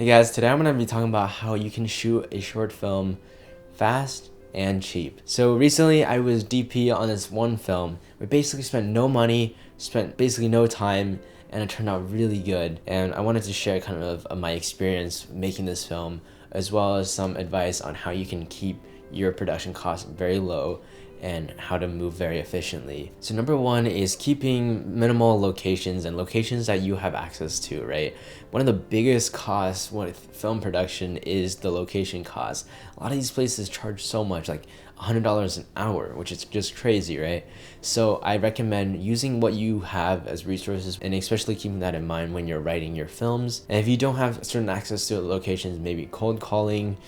Hey guys, today I'm going to be talking about how you can shoot a short film fast and cheap. So recently I was DP on this one film. We basically spent no money, spent basically no time, and it turned out really good. And I wanted to share kind of my experience making this film, as well as some advice on how you can keep your production costs very low and how to move very efficiently. So number one is keeping minimal locations and locations that you have access to, right? One of the biggest costs with film production is the location cost. A lot of these places charge so much, like $100 an hour, which is just crazy, right? So I recommend using what you have as resources, and especially keeping that in mind when you're writing your films. And if you don't have certain access to locations, maybe cold calling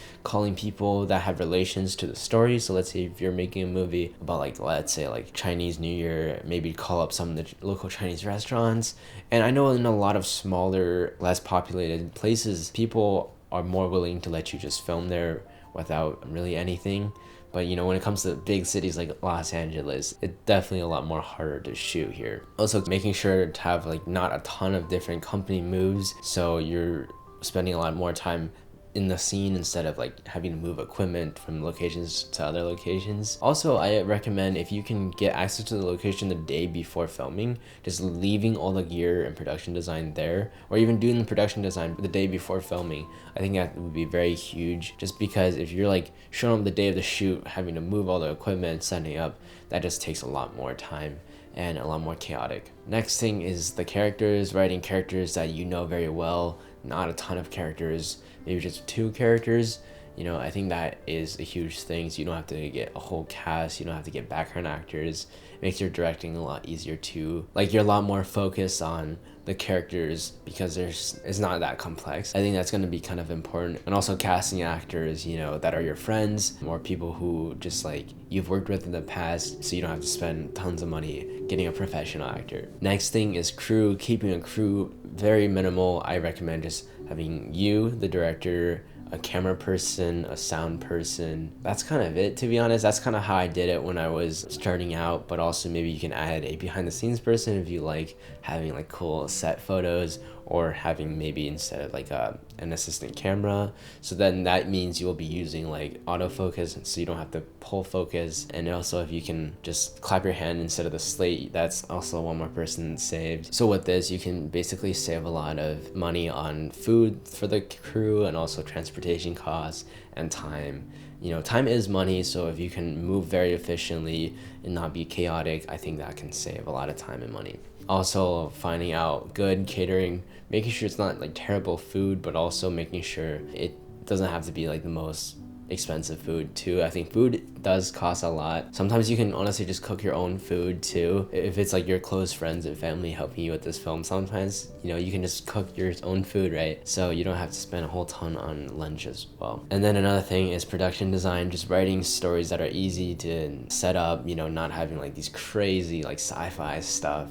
people that have relations to the story. So let's say if you're making a movie about, like, let's say like Chinese New Year, maybe call up some of the local Chinese restaurants. And I know in a lot of smaller, less populated places, people are more willing to let you just film there without really anything. But you know, when it comes to big cities like Los Angeles, it's definitely a lot more harder to shoot here. Also, making sure to have like not a ton of different company moves, so you're spending a lot more time in the scene instead of like having to move equipment from locations to other locations. Also, I recommend, if you can get access to the location the day before filming, just leaving all the gear and production design there, or even doing the production design the day before filming. I think that would be very huge, just because if you're like showing up the day of the shoot, having to move all the equipment, setting up, that just takes a lot more time and a lot more chaotic. Next thing is the characters, writing characters that you know very well, not a ton of characters, maybe just 2 characters. You know, I think that is a huge thing, so you don't have to get a whole cast, you don't have to get background actors. It makes your directing a lot easier too. Like, you're a lot more focused on the characters because it's not that complex. I think that's going to be kind of important. And also casting actors, you know, that are your friends, or people who just like you've worked with in the past, so you don't have to spend tons of money getting a professional actor. Next thing is crew. Keeping a crew very minimal. I recommend just having you, the director, a camera person, a sound person. That's kind of it, to be honest. That's kind of how I did it when I was starting out, but also maybe you can add a behind the scenes person if you like having like cool set photos, or having maybe instead of like an assistant camera. So then that means you will be using like autofocus, so you don't have to pull focus. And also, if you can just clap your hand instead of the slate, that's also one more person saved. So with this, you can basically save a lot of money on food for the crew, and also transportation costs and time. You know, time is money, so if you can move very efficiently and not be chaotic, I think that can save a lot of time and money. Also, finding out good catering, making sure it's not like terrible food, but also making sure it doesn't have to be like the most expensive food too. I think food does cost a lot. Sometimes you can honestly just cook your own food too. If it's like your close friends and family helping you with this film, sometimes, you know, you can just cook your own food, right? So you don't have to spend a whole ton on lunch as well. And then another thing is production design, just writing stories that are easy to set up, you know, not having like these crazy like sci-fi stuff.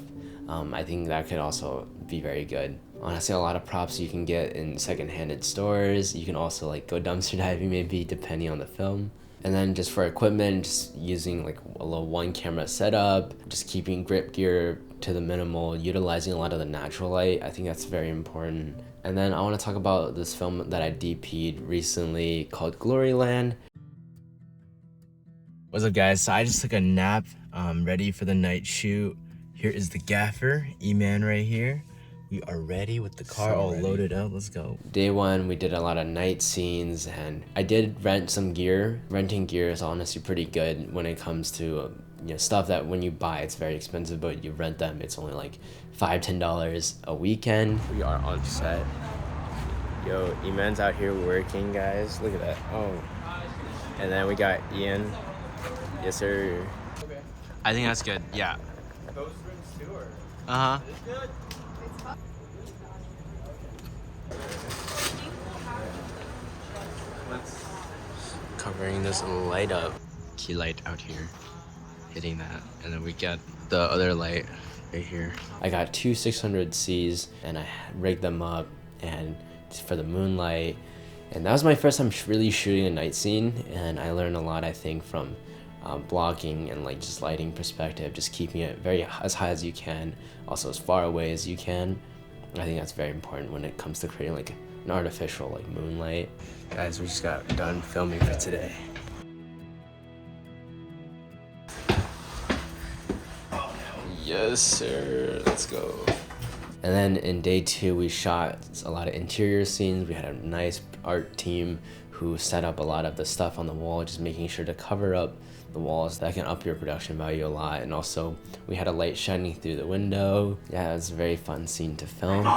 I think that could also be very good. Honestly, a lot of props you can get in second-handed stores. You can also like go dumpster diving maybe, depending on the film. And then just for equipment, just using like a little 1 camera setup, just keeping grip gear to the minimal, utilizing a lot of the natural light. I think that's very important. And then I want to talk about this film that I DP'd recently called Gloryland. What's up, guys? So I just took a nap, ready for the night shoot. Here is the gaffer, E-Man right here. We are ready with the car all loaded up. Let's go. Day 1, we did a lot of night scenes, and I did rent some gear. Renting gear is honestly pretty good when it comes to you know, stuff that when you buy it's very expensive, but you rent them, it's only like $5-10 a weekend. We are on set. Yo, E-Man's out here working, guys. Look at that. Oh. And then we got Ian. Yes, sir. Okay. I think that's good. Yeah. Those rooms too, or? Uh-huh. It's good. Covering this light up. Key light out here. Hitting that. And then we got the other light right here. I got 2 600Cs and I rigged them up and for the moonlight. And that was my first time really shooting a night scene, and I learned a lot, I think, from blocking and like just lighting perspective, just keeping it very as high as you can, also as far away as you can. I think that's very important when it comes to creating like an artificial like moonlight. Guys, we just got done filming for today. Yes, sir. Let's go. And then in day 2, we shot a lot of interior scenes. We had a nice art team who set up a lot of the stuff on the wall, just making sure to cover up the walls. That can up your production value a lot. And also, we had a light shining through the window. Yeah, it was a very fun scene to film.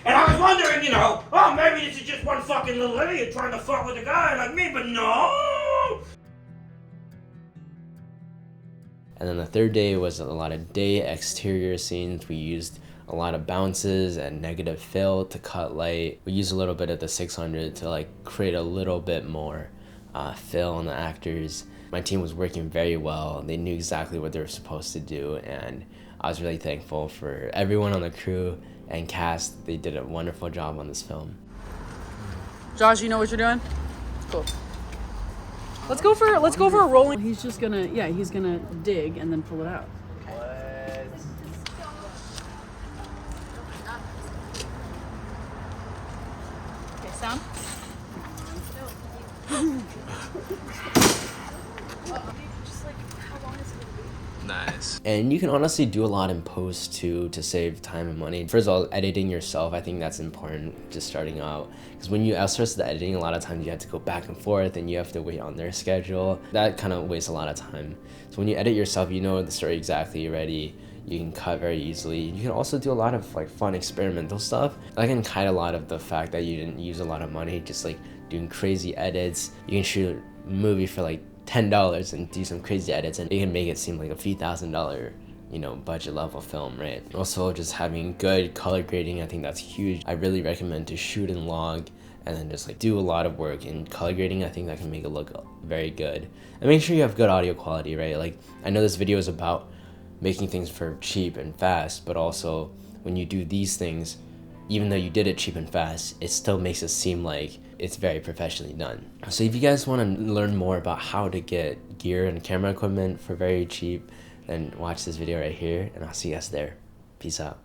And I was wondering, you know, oh, maybe this is just one fucking little idiot trying to fuck with a guy like me, but no! And then the 3rd day was a lot of day exterior scenes. We used a lot of bounces and negative fill to cut light. We used a little bit of the 600 to like create a little bit more fill on the actors. My team was working very well. They knew exactly what they were supposed to do, and I was really thankful for everyone on the crew and cast. They did a wonderful job on this film. Josh, you know what you're doing? Cool. Let's go for a rolling. He's just gonna, he's gonna dig and then pull it out. Okay, sound. Nice. And you can honestly do a lot in post too to save time and money. First of all, editing yourself, I think that's important just starting out. Because when you outsource the editing, a lot of times you have to go back and forth and you have to wait on their schedule. That kind of wastes a lot of time. So when you edit yourself, you know the story exactly already. You can cut very easily. You can also do a lot of like fun experimental stuff. I can hide a lot of the fact that you didn't use a lot of money, just like doing crazy edits. You can shoot a movie for like $10 and do some crazy edits, and it can make it seem like a few $1,000, you know, budget level film, right? Also, just having good color grading, I think that's huge. I really recommend to shoot in log and then just like do a lot of work in color grading. I think that can make it look very good. And make sure you have good audio quality, right? Like, I know this video is about making things for cheap and fast, but also when you do these things, even though you did it cheap and fast, it still makes it seem like it's very professionally done. So if you guys want to learn more about how to get gear and camera equipment for very cheap, then watch this video right here, and I'll see you guys there. Peace out.